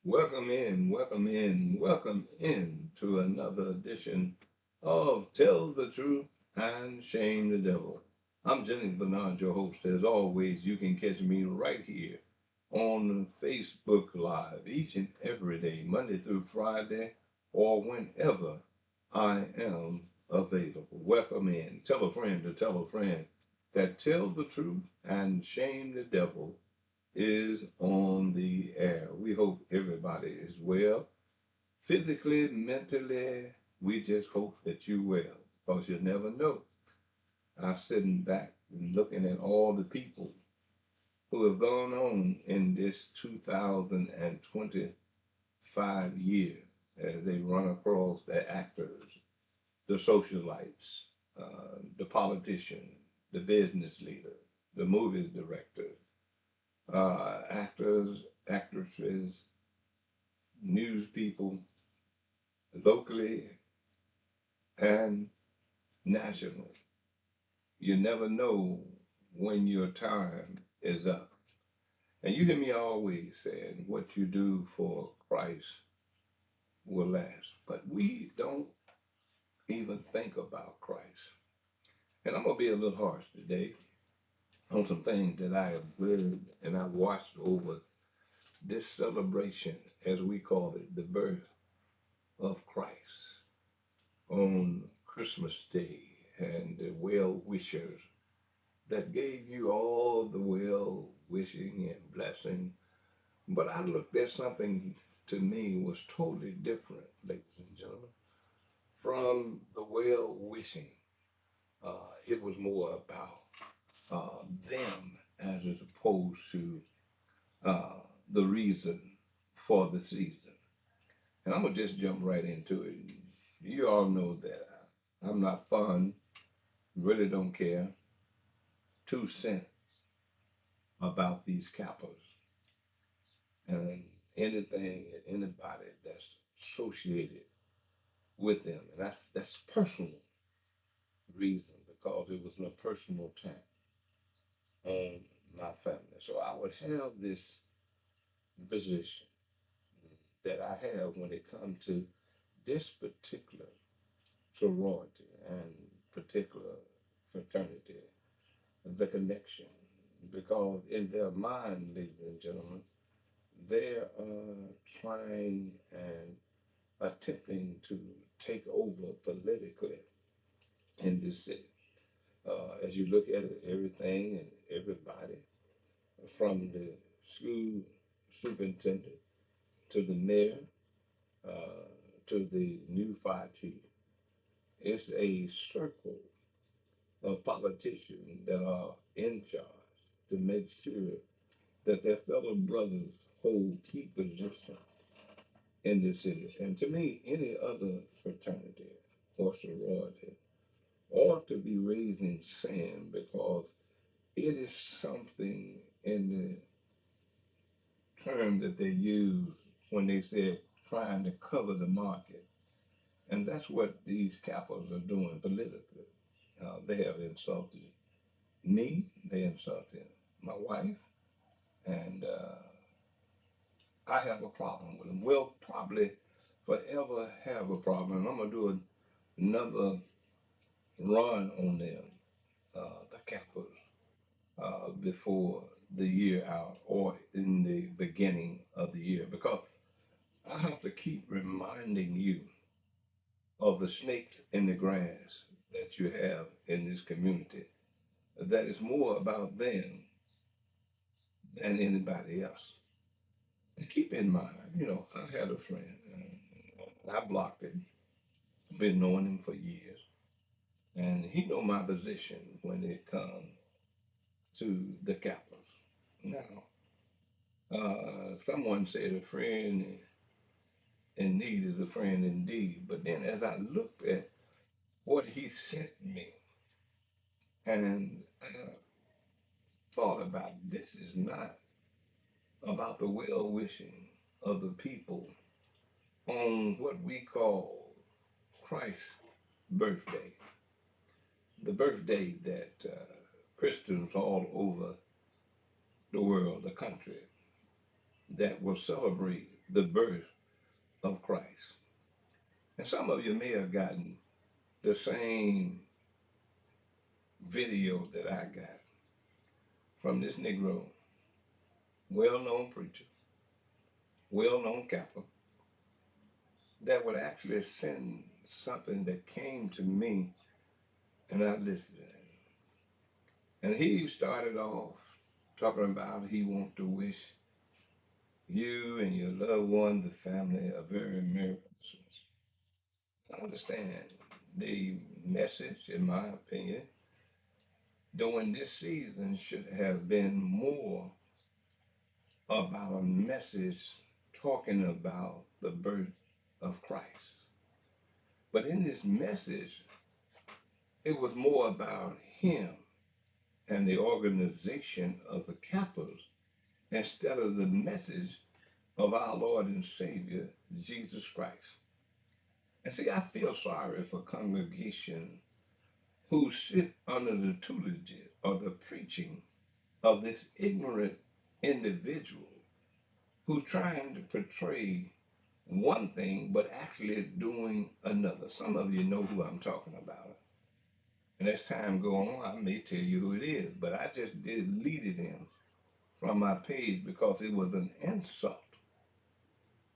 welcome in, welcome in to another edition of Tell the Truth and Shame the Devil. I'm Jennings Bernard, your host. As always, you can catch me right here on Facebook Live each and every day, Monday through Friday, or whenever I am available. Welcome in. Tell a friend to tell a friend that Tell the Truth and Shame the Devil is on the air. We hope everybody is well, physically, mentally. We just hope that you well, because you never know. I'm sitting back and looking at all the people who have gone on in this 2025 year as they run across the actors, the socialites, the politicians, the business leaders, the movie directors, actors, actresses, news people, locally and nationally. You never know when your time is up. And you hear me always saying what you do for Christ will last. But we don't even think about Christ. And I'm going to be a little harsh today on some things that I have read and I've watched over this celebration, as we call it, the birth of Christ on Christmas Day, and the well wishers that gave you all the well wishing and blessing. But I looked at something to me was totally different, ladies and gentlemen, from the well wishing. It was more about them as opposed to uh, the reason for the season. And I'm gonna just jump right into it. You all know that I'm not fun, really don't care 2 cents about these capitals and anything and anybody that's associated with them. And that's personal reason, because it was a personal attack on my family. So I would have this position that I have when it comes to this particular sorority and particular fraternity, the connection. Because in their mind, ladies and gentlemen, they're trying and attempting to take over politically in this city. As you look at it, everything and everybody, from the school superintendent to the mayor uh, to the new fire chief, it's a circle of politicians that are in charge to make sure that their fellow brothers hold key positions in this city. And to me, any other fraternity or sorority ought to be raising sand, because it is something in the term that they use when they say trying to cover the market. And that's what these capitals are doing politically. They have insulted me, they insulted my wife, and I have a problem with them. We'll probably forever have a problem. And I'm going to do another run on them, the capitals, before the year out or in the beginning of the year, because I have to keep reminding you of the snakes in the grass that you have in this community, that is more about them than anybody else. And keep in mind, I had a friend, and I blocked him, been knowing him for years, and he know my position when it comes to the capitals. Now, someone said a friend in need is a friend indeed. But then as I looked at what he sent me, and I thought about, this is not about the well wishing of the people on what we call Christ's birthday, the birthday that Christians all over the world, the country, that will celebrate the birth of Christ. And some of you may have gotten the same video that I got from this Negro, well known preacher, well known Kappa, that would actually send something that came to me and I listened. And he started off talking about he wanted to wish you and your loved one, the family, a very Merry Christmas. I understand the message, in my opinion, during this season should have been more about a message talking about the birth of Christ. But in this message, it was more about him and the organization of the Kappas instead of the message of our Lord and Savior, Jesus Christ. And see, I feel sorry for congregation who sit under the tutelage or the preaching of this ignorant individual who's trying to portray one thing but actually doing another. Some of you know who I'm talking about. And as time go on, I may tell you who it is, but I just deleted him from my page because it was an insult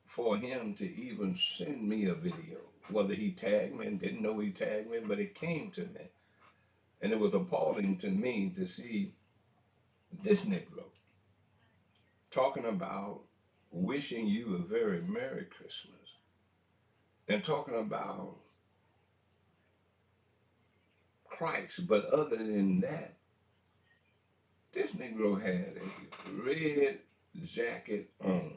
for him to even send me a video. Whether he tagged me and didn't know he tagged me, but it came to me. And it was appalling to me to see this Negro talking about wishing you a very Merry Christmas and talking about Christ. But other than that, this Negro had a red jacket on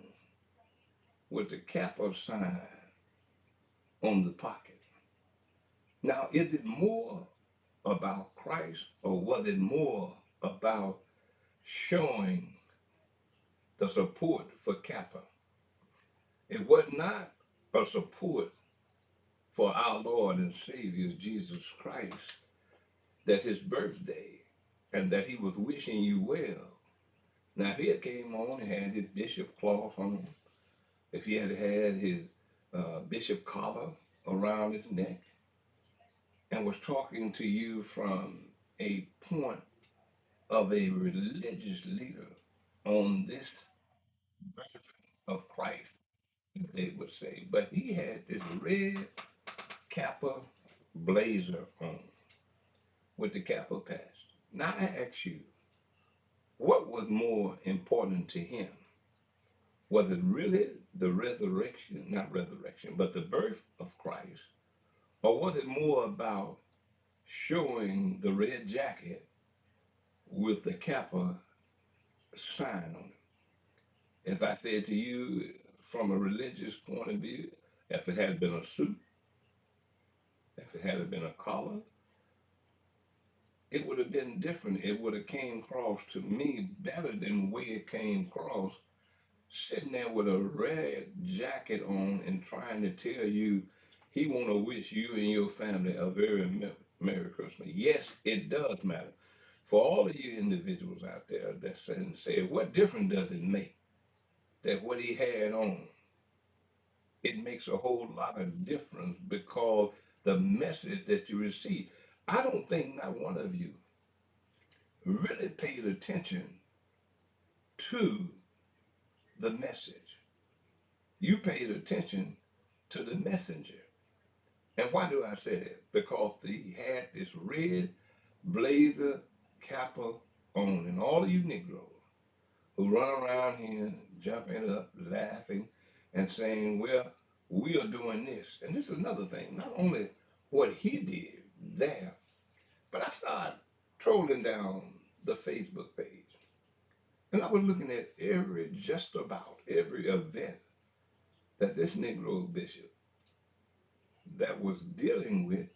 with the capital sign on the pocket. Now, is it more about Christ or was it more about showing the support for Kappa? It was not a support for our Lord and Savior Jesus Christ, that's his birthday, and that he was wishing you well. Now, if he had came on and had his bishop cloth on, if he had had his bishop collar around his neck, and was talking to you from a point of a religious leader on this birth of Christ, as they would say. But he had this red Kappa blazer on with the Kappa patch. Now I ask you, what was more important to him? Was it really the resurrection, not resurrection, but the birth of Christ? Or was it more about showing the red jacket with the Kappa sign on it? As I said to you, from a religious point of view, if it had been a suit, if it had been a collar, it would have been different. It would have came across to me better than the way it came across sitting there with a red jacket on and trying to tell you he want to wish you and your family a very Merry Christmas. Yes, it does matter. For all of you individuals out there that say, what difference does it make that what he had on? It makes a whole lot of difference because the message that you receive. I don't think not one of you really paid attention to the message. You paid attention to the messenger. And why do I say that? Because he had this red blazer Kappa on, and all of you Negroes who run around here jumping up, laughing, and saying, well, we are doing this. And this is another thing, not only what he did there, but I started trolling down the Facebook page. And I was looking at just about every event that this Negro bishop that was dealing with,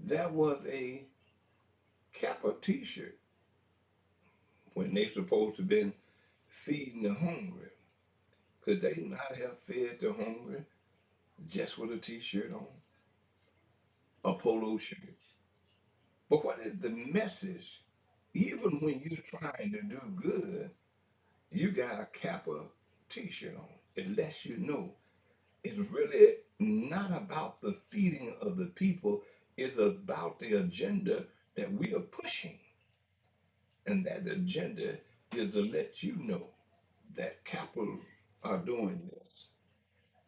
that was a Kappa t-shirt when they supposed to been feeding the hungry. Could they not have fed the hungry just with a t-shirt on, a polo shirt? But what is the message? Even when you're trying to do good, you got a Kappa. t-shirt on. It lets you know it's really not about the feeding of the people, it's about the agenda that we are pushing. And that agenda is to let you know that capitals are doing this.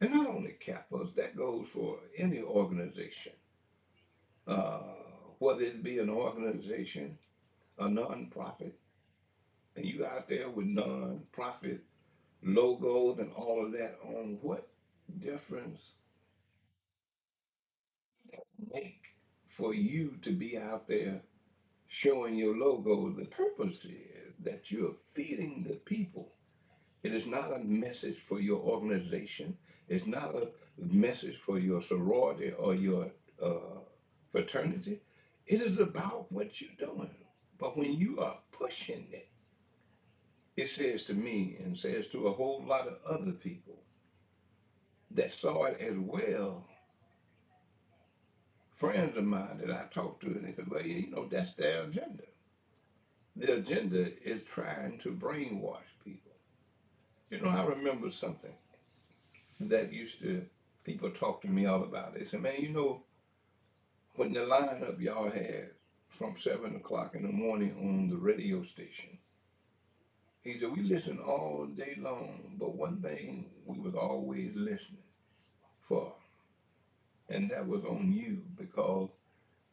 And not only capitals, that goes for any organization, uh, whether it be an organization, a nonprofit, and you out there with nonprofit logos and all of that on what difference make for you to be out there showing your logo. The purpose is that you're feeding the people. It is not a message for your organization. It's not a message for your sorority or your fraternity. It is about what you're doing. But when you are pushing it, it says to me and says to a whole lot of other people that saw it as well, friends of mine that I talked to, and they said, well, that's their agenda. The agenda is trying to brainwash people. I remember something that people talk to me all about. They said, man, when the lineup y'all had from 7 o'clock in the morning on the radio station, he said, we listened all day long, but one thing we was always listening for, and that was on you, because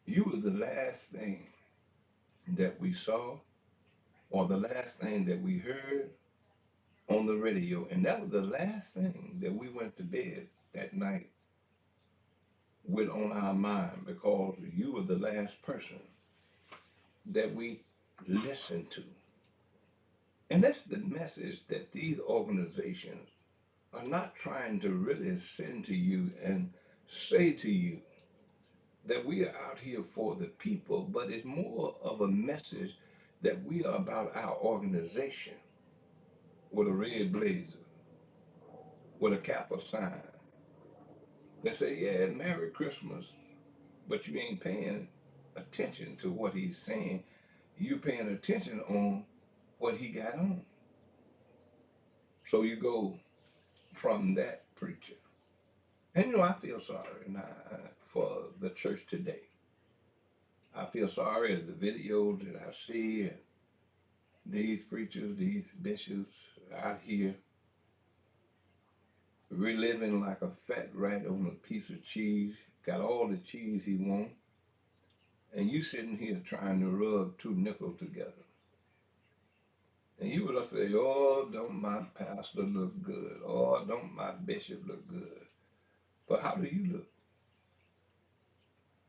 you was the last thing that we saw or the last thing that we heard on the radio. And that was the last thing that we went to bed that night with on our mind, because you were the last person that we listened to. And that's the message that these organizations are not trying to really send to you and say to you that we are out here for the people, but it's more of a message that we are about our organization with a red blazer, with a Kappa sign. They say, yeah, Merry Christmas, but you ain't paying attention to what he's saying. You paying attention on what he got on. So you go from that preacher. And I feel sorry for the church today. I feel sorry at the videos that I see, and these preachers, these bishops out here reliving like a fat rat on a piece of cheese, got all the cheese he wants, and you sitting here trying to rub two nickels together. And you would say, oh, don't my pastor look good? Oh, don't my bishop look good? But how do you look?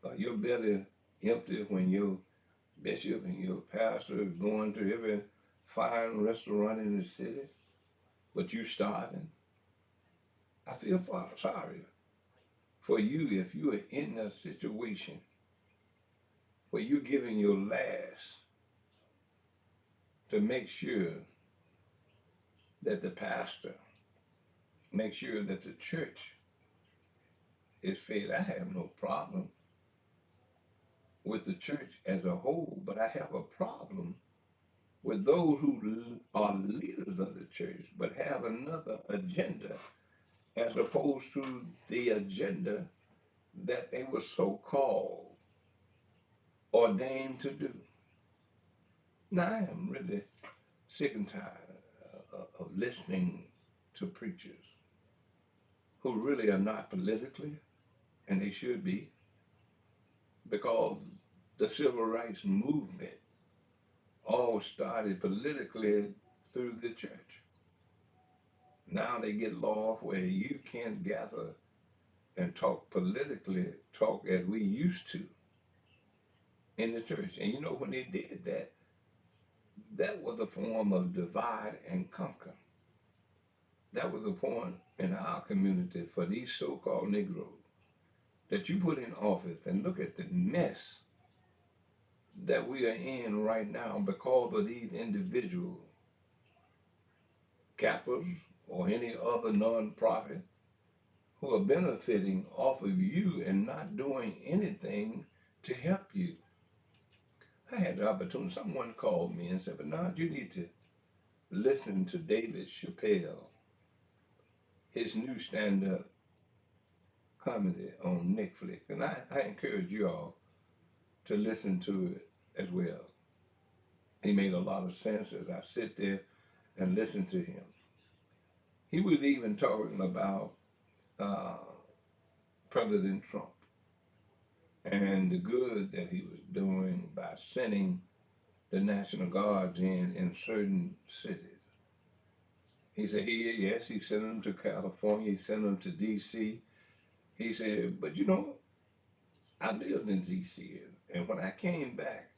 Are your belly empty when your bishop and your pastor is going to every fine restaurant in the city, but you starving? I feel sorry for you if you are in a situation where you're giving your last to make sure that the pastor, make sure that the church is fed. I have no problem with the church as a whole, but I have a problem with those who are leaders of the church but have another agenda as opposed to the agenda that they were so called, ordained to do. Now, I am really sick and tired of listening to preachers who really are not politically, and they should be, because the civil rights movement all started politically through the church. Now they get laws where you can't gather and talk politically, talk as we used to in the church. And when they did that, that was a form of divide and conquer. That was a point in our community for these so-called Negroes that you put in office, and look at the mess that we are in right now because of these individual Kappas or any other nonprofit who are benefiting off of you and not doing anything to help you. I had the opportunity, someone called me and said, Bernard, you need to listen to David Chappelle. his new stand-up comedy on Netflix, and I encourage you all to listen to it as well. He made a lot of sense as I sit there and listen to him. He was even talking about uh, President Trump and the good that he was doing by sending the National Guards in certain cities. He said yes, he sent them to California, he sent them to D.C. He said, but you know, I lived in D.C. and when I came back,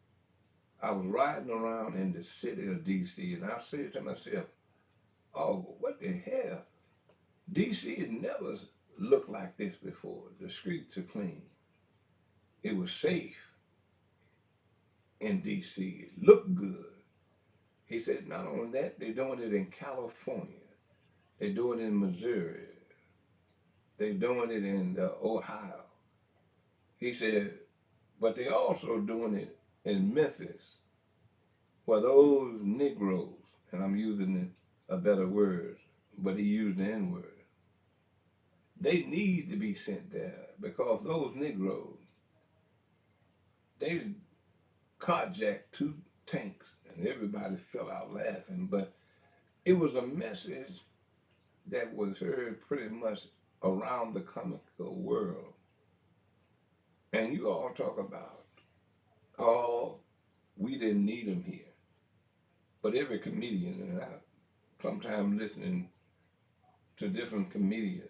I was riding around in the city of D.C. and I said to myself, oh, what the hell? D.C. had never looked like this before. The streets are clean. It was safe in D.C. It looked good. He said, not only that, they're doing it in California. They're doing it in Missouri. They're doing it in Ohio. He said, but they're also doing it in Memphis, where those Negroes, and I'm using a better word, but he used the N word, they need to be sent there because those Negroes, they carjacked two tanks and everybody fell out laughing. But it was a message that was heard pretty much around the comical world. And you all talk about, oh, we didn't need him here. But every comedian, and I sometimes listening to different comedians,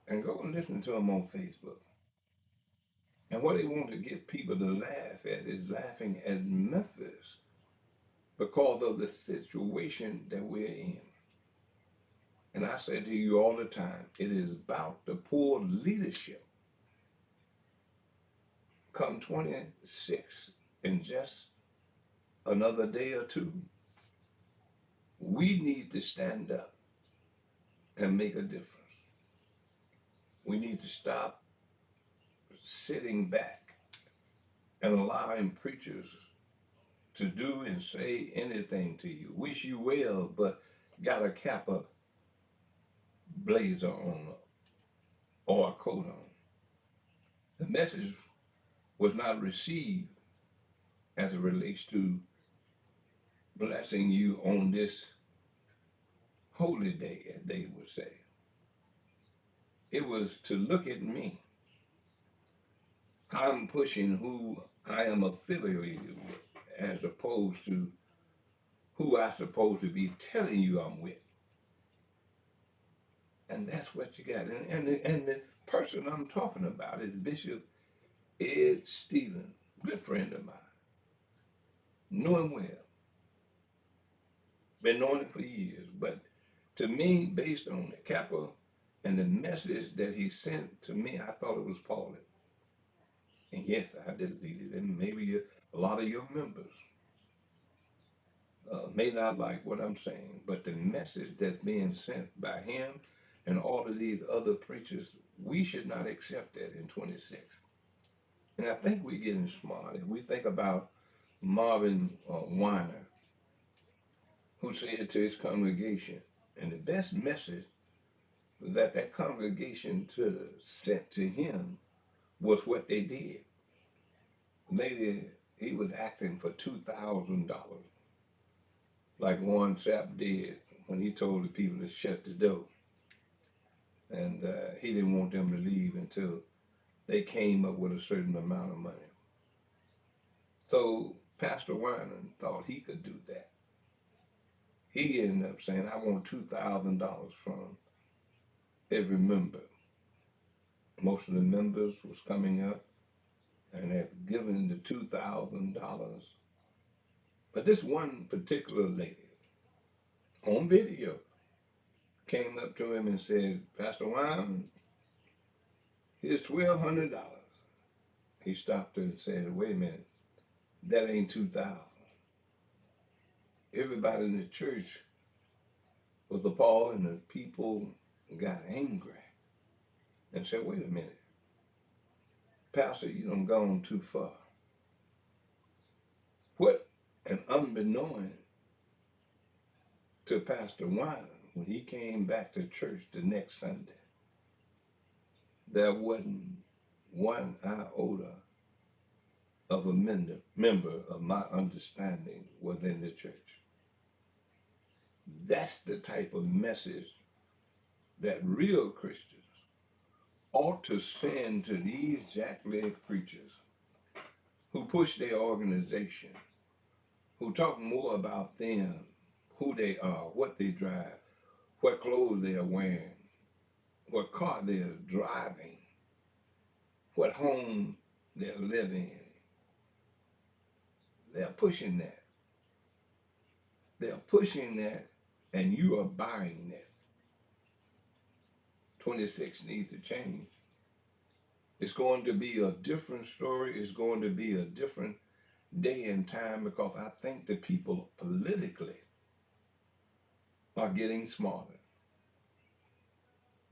and go and listen to them on Facebook. And what they want to get people to laugh at is laughing at Memphis because of the situation that we're in. And I say to you all the time, it is about the poor leadership. Come 26 in just another day or two, we need to stand up and make a difference. We need to stop sitting back and allowing preachers to do and say anything to you. Wish you well, but got a Kappa blazer on or a coat on. The message was not received as it relates to blessing you on this holy day, as they would say. It was to look at me. I'm pushing who I am affiliated with as opposed to who I supposed to be telling you I'm with. And that's what you got. And the person I'm talking about is Bishop Ed Stevens, good friend of mine. Know him well. Been knowing him for years. But to me, based on the Kappa and the message that he sent to me, I thought it was Pauline. And yes, I deleted it. And maybe a lot of your members may not like what I'm saying, but the message that's being sent by him and all of these other preachers, we should not accept that in 26. And I think we're getting smart. If we think about Marvin Weiner, who said to his congregation, and the best message that that congregation sent to him was what they did. Maybe he was asking for $2,000, like Warren Sapp did when he told the people to shut the door. And he didn't want them to leave until they came up with a certain amount of money. So Pastor Weiner thought he could do that. He ended up saying, I want $2,000 from every member. Most of the members was coming up and had given the $2,000. But this one particular lady on video came up to him and said, Pastor Wyman, here's $1,200. He stopped her and said, wait a minute, that ain't 2,000. Everybody in the church was appalled and the people got angry and said, wait a minute, Pastor, you done gone too far. What, and unbeknown to Pastor Wyman, when he came back to church the next Sunday, there wasn't one iota of a member of my understanding within the church. That's the type of message that real Christians ought to send to these jackleg preachers who push their organization, who talk more about them, who they are, what they drive, what clothes they are wearing, what car they're driving, what home they're living in. They're pushing that. They're pushing that, and you are buying that. 26 needs to change. It's going to be a different story. It's going to be a different day and time because I think the people politically are getting smarter.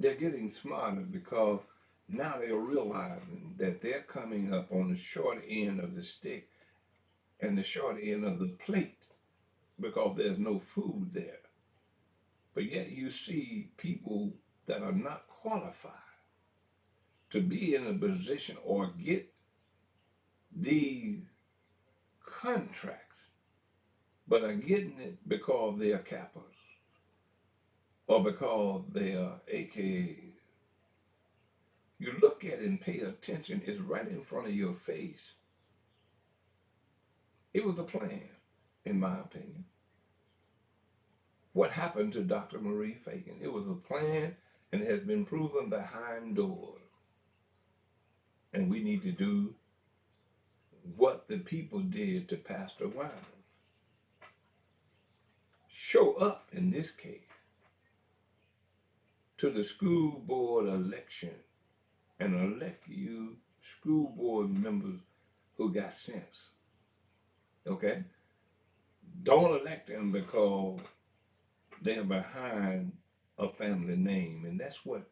They're getting smarter because now they're realizing that they're coming up on the short end of the stick and the short end of the plate because there's no food there. But yet you see people that are not qualified to be in a position or get these contracts, but are getting it because they are cappers or because they are AKAs. You look at it and pay attention, it's right in front of your face. It was a plan, in my opinion. What happened to Dr. Marie Fagan? It was a plan and it has been proven behind doors. And we need to do what the people did to Pastor Wiley. Show up in this case to the school board election and elect you school board members who got sense. Okay? Don't elect them because they're behind a family name. And that's what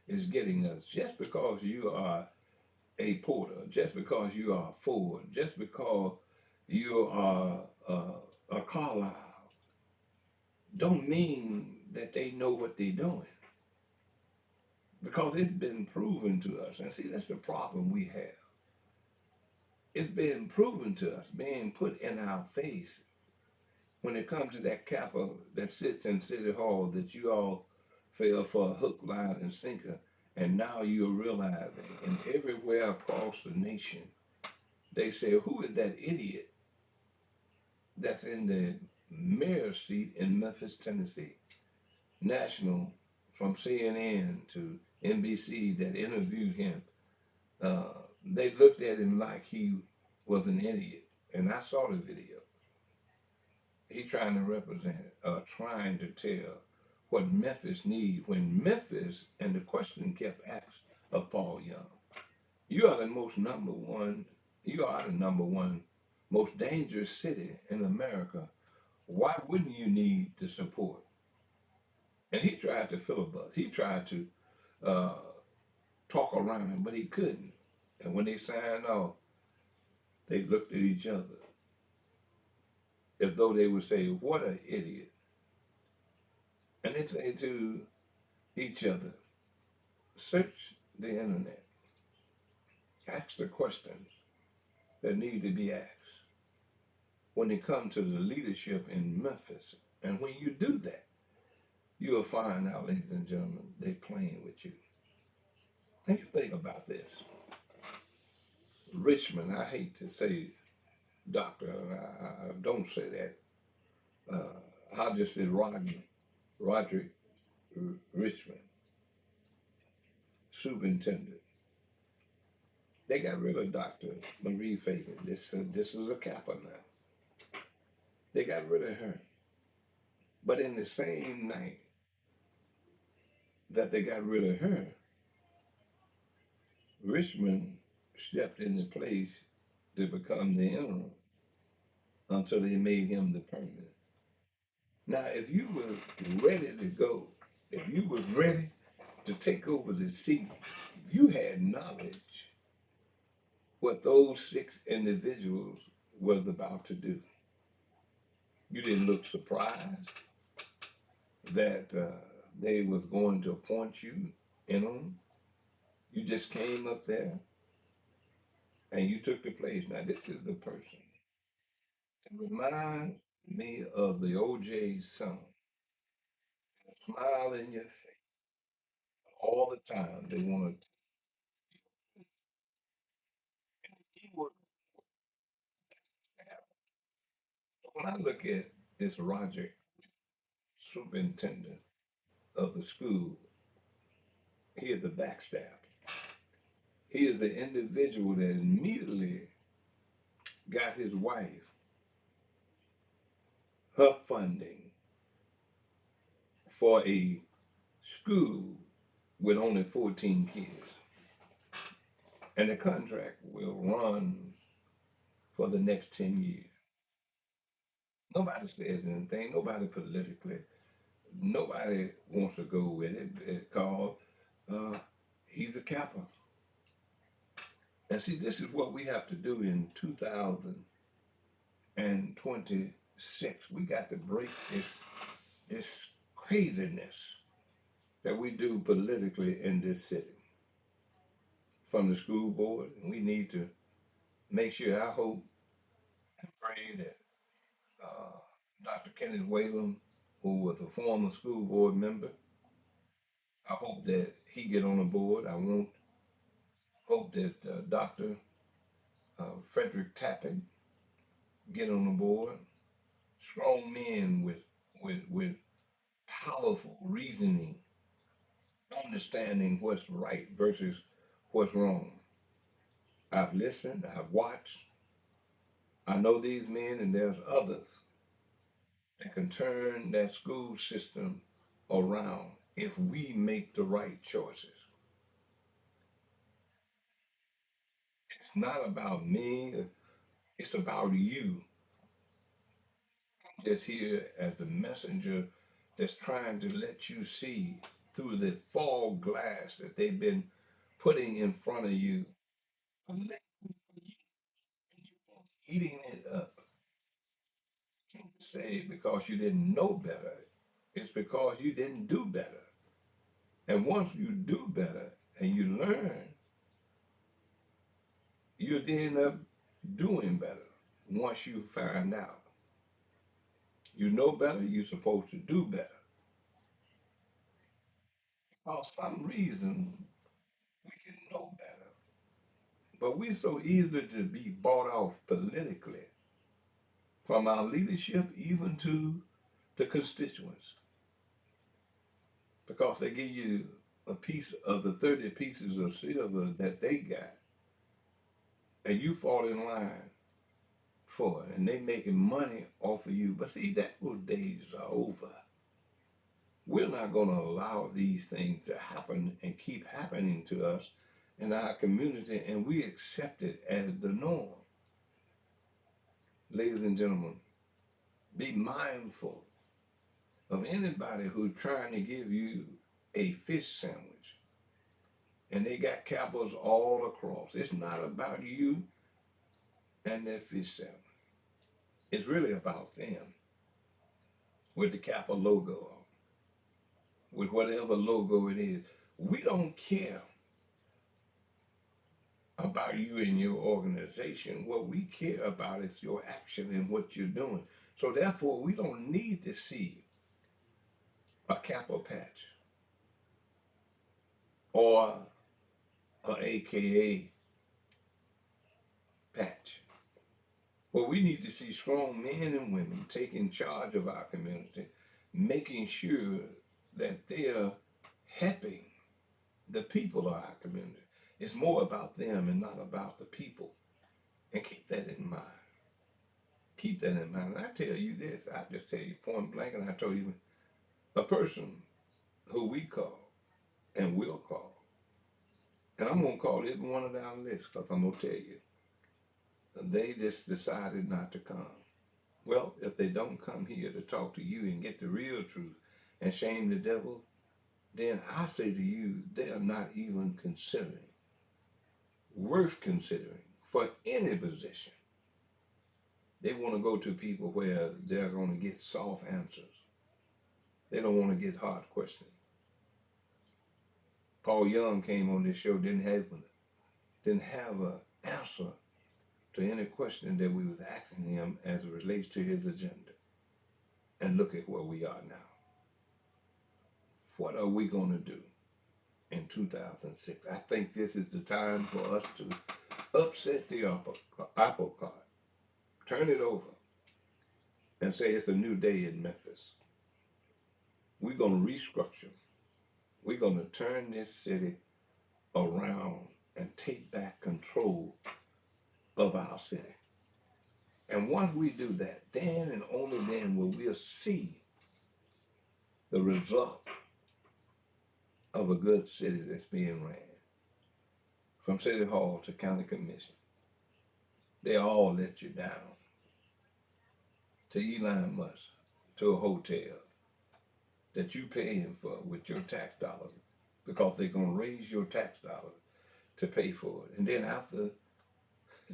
is getting us. Just because you are a Porter, just because you are Ford, just because you are a Carlisle, don't mean that they know what they're doing. Because it's been proven to us. And see, that's the problem we have. It's been proven to us, being put in our face when it comes to that capper that sits in City Hall that you all fell for a hook, line, and sinker. And now you're realizing, and everywhere across the nation, they say, who is that idiot that's in the mayor's seat in Memphis, Tennessee? National, from CNN to NBC, that interviewed him. They looked at him like he was an idiot. And I saw the video. He's trying to represent, trying to tell what Memphis needs. When Memphis, and the question kept asked of Paul Young, you are the number one most dangerous city in America. Why wouldn't you need the support? And he tried to filibuster. He tried to uh, talk around him, but he couldn't. And when they signed off, they looked at each other as though they would say, what an idiot. And they say to each other, search the internet, ask the questions that need to be asked when it comes to the leadership in Memphis. And when you do that, you'll find out, ladies and gentlemen, they're playing with you. And you think about this. Richmond, I hate to say doctor, I don't say that. I just say Roderick Richmond, superintendent. They got rid of Dr. Marie Fagan. This is a capper now. They got rid of her. But in the same night that they got rid of her, Richmond stepped into place to become the interim until they made him the permanent. Now, if you were ready to go, if you were ready to take over the seat, you had knowledge what those 6 individuals was about to do. You didn't look surprised. that they was going to appoint you in on. You just came up there and you took the place. Now this is the person that reminds me of the OJ song. A smile in your face all the time. They want to keep working. When I look at this Roger, superintendent of the school, he is the backstab. He is the individual that immediately got his wife her funding for a school with only 14 kids. And the contract will run for the next 10 years. Nobody says anything, nobody politically, nobody wants to go with it because uh, he's a Kappa. And see, this is what we have to do in 2026. We got to break this craziness that we do politically in this city from the school board. And we need to make sure, I hope and pray that uh, Dr. Kenneth Whalum, who was a former school board member, I hope that he get on the board. I want hope that Dr. Frederick Tapping get on the board. Strong men with powerful reasoning, understanding what's right versus what's wrong. I've listened, I've watched, I know these men, and there's others that can turn that school system around if we make the right choices. It's not about me, it's about you. I'm just here as the messenger that's trying to let you see through the fog glass that they've been putting in front of you, and you're eating it up. Can't say because you didn't know better. It's because you didn't do better. And once you do better and you learn, you'll end up doing better once you find out. You know better, you're supposed to do better. For some reason, we can know better. But we're so easy to be bought off politically from our leadership even to the constituents because they give you a piece of the 30 pieces of silver that they got and you fall in line for it and they making money off of you. But see, that those days are over. We're not going to allow these things to happen and keep happening to us in our community, and we accept it as the norm. Ladies and gentlemen, be mindful of anybody who's trying to give you a fish sandwich and they got capitals all across. It's not about you and that fish sandwich. It's really about them with the capital logo on, with whatever logo it is. We don't care about you and your organization. What we care about is your action and what you're doing. So therefore, we don't need to see a capital patch or a AKA patch. What we need to see strong men and women taking charge of our community, making sure that they are helping the people of our community. It's more about them and not about the people. And keep that in mind. Keep that in mind. And I tell you this, I just tell you point blank, and I told you a person who we call and will call. And I'm going to call every one of them on the list because I'm going to tell you, they just decided not to come. Well, if they don't come here to talk to you and get the real truth and shame the devil, then I say to you, they are not even considering, worth considering for any position. They want to go to people where they're going to get soft answers. They don't want to get hard questions. Paul Young came on this show, didn't have an answer to any question that we was asking him as it relates to his agenda. And look at where we are now. What are we going to do in 2006? I think this is the time for us to upset the apple cart, turn it over, and say it's a new day in Memphis. We're going to restructure. We're going to turn this city around and take back control of our city. And once we do that, then and only then will we see the result of a good city that's being ran. From City Hall to County Commission, they all let you down. To Elon Musk, to a hotel that you paying for with your tax dollars because they're going to raise your tax dollars to pay for it. And then after,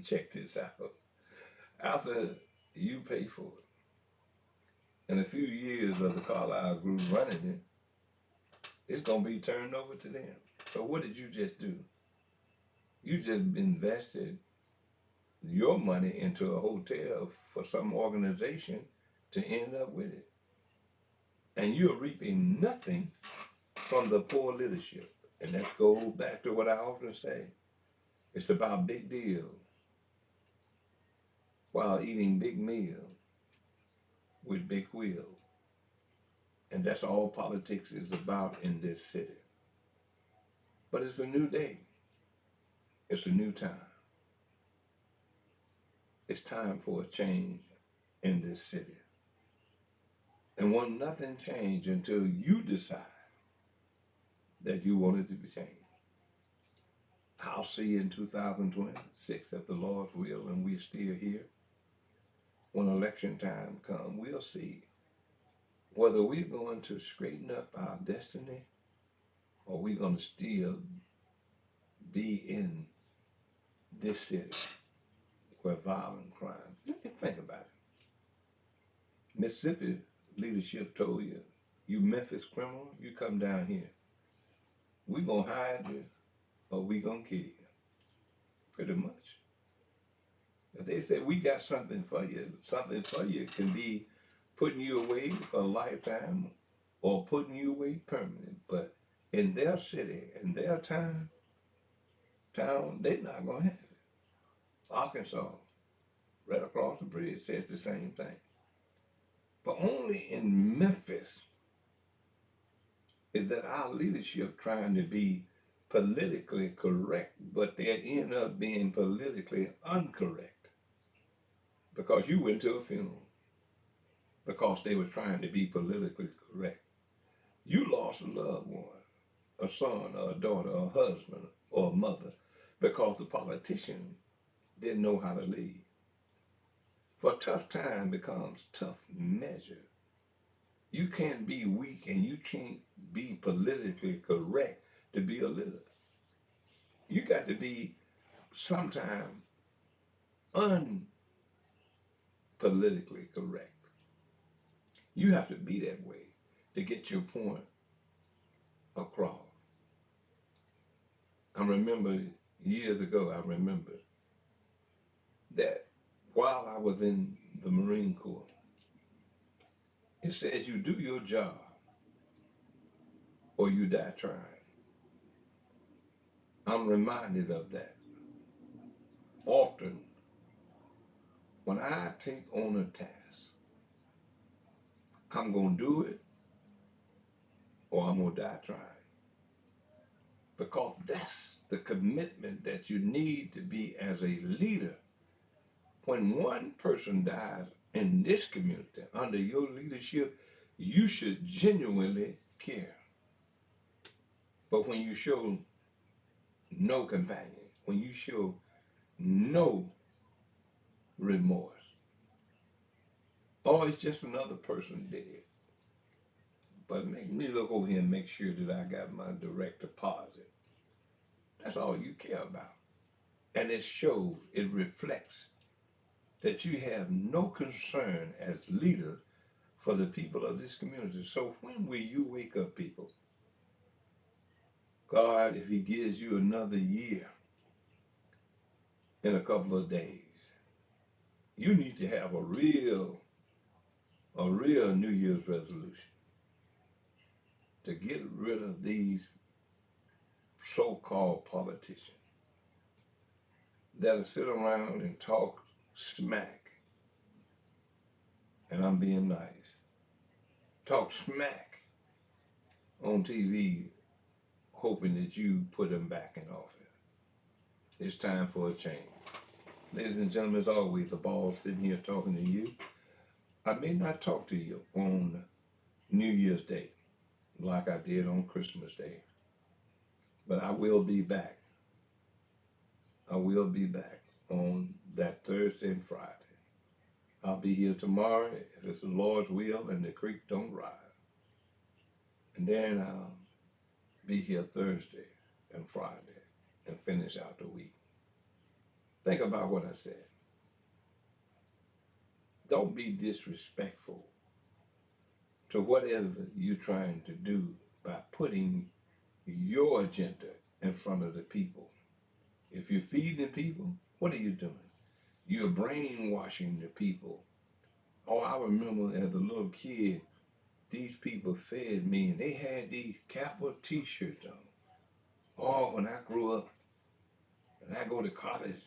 check this out, after you pay for it, in a few years of the Carlyle Group running it, it's going to be turned over to them. So what did you just do? You just invested your money into a hotel for some organization to end up with it. And you're reaping nothing from the poor leadership. And that goes back to what I often say. It's about big deals while eating big meals with big wheels. And that's all politics is about in this city. But it's a new day. It's a new time. It's time for a change in this city. And won't nothing change until you decide that you want it to be changed. I'll see you in 2026 if the Lord's will and we're still here. When election time comes, we'll see whether we're going to straighten up our destiny or we're going to still be in this city where violent crime. Think about it. Mississippi leadership told you, you Memphis criminal, you come down here. We're going to hide you or we're going to kill you. Pretty much. If they said we got something for you can be putting you away for a lifetime or putting you away permanent. But in their city, in their town, they're not going to have it. Arkansas, right across the bridge, says the same thing. But only in Memphis is that our leadership trying to be politically correct, but they end up being politically incorrect because you went to a funeral because they were trying to be politically correct. You lost a loved one, a son, or a daughter, or a husband, or a mother, because the politician didn't know how to lead. For tough time becomes tough measure. You can't be weak and you can't be politically correct to be a leader. You got to be sometimes unpolitically correct. You have to be that way to get your point across. I remember years ago, that while I was in the Marine Corps, it says you do your job or you die trying. I'm reminded of that. Often, when I take on a task, I'm going to do it or I'm going to die trying. Because that's the commitment that you need to be as a leader. When one person dies in this community under your leadership, you should genuinely care. But when you show no compassion, when you show no remorse, oh, it's just another person dead. But make me look over here and make sure that I got my direct deposit. That's all you care about. And it shows, it reflects that you have no concern as leaders for the people of this community. So when will you wake up, people? God, if he gives you another year in a couple of days, you need to have a real New Year's resolution to get rid of these so-called politicians that'll sit around and talk smack, and I'm being nice, talk smack on TV, hoping that you put them back in office. It's time for a change. Ladies and gentlemen, as always, the ball sitting here talking to you. I may not talk to you on New Year's Day like I did on Christmas Day, but I will be back. I will be back on that Thursday and Friday. I'll be here tomorrow if it's the Lord's will and the creek don't rise. And then I'll be here Thursday and Friday and finish out the week. Think about what I said. Don't be disrespectful to whatever you're trying to do by putting your agenda in front of the people. If you're feeding people, what are you doing? You're brainwashing the people. Oh, I remember as a little kid, these people fed me and they had these Kappa t-shirts on. Oh, when I grew up and I go to college,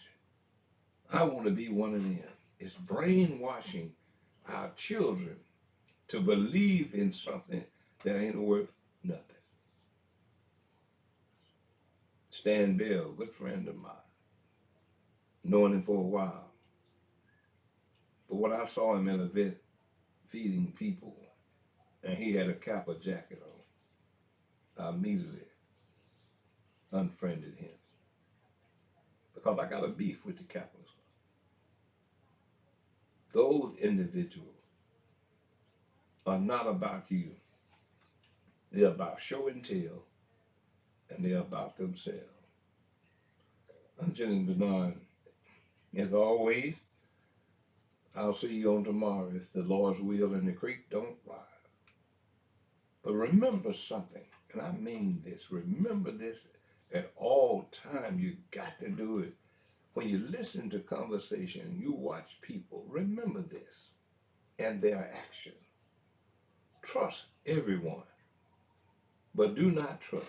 I want to be one of them. It's brainwashing our children to believe in something that ain't worth nothing. Stan Bell, good friend of mine, known him for a while. But when I saw him in a vet feeding people, and he had a Kappa jacket on, I immediately unfriended him because I got a beef with the Kappas. Those individuals are not about you. They're about show and tell, and they're about themselves. I'm Jennings Bernard. As always, I'll see you on tomorrow if the Lord's will and the creek don't rise. But remember something, and I mean this. Remember this at all times. You got to do it. When you listen to conversation, you watch people. Remember this and their action. Trust everyone, but do not trust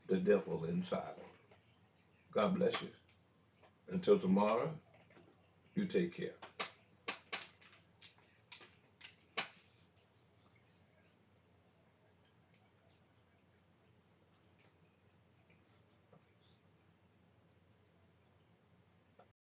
the devil inside them. God bless you. Until tomorrow, you take care.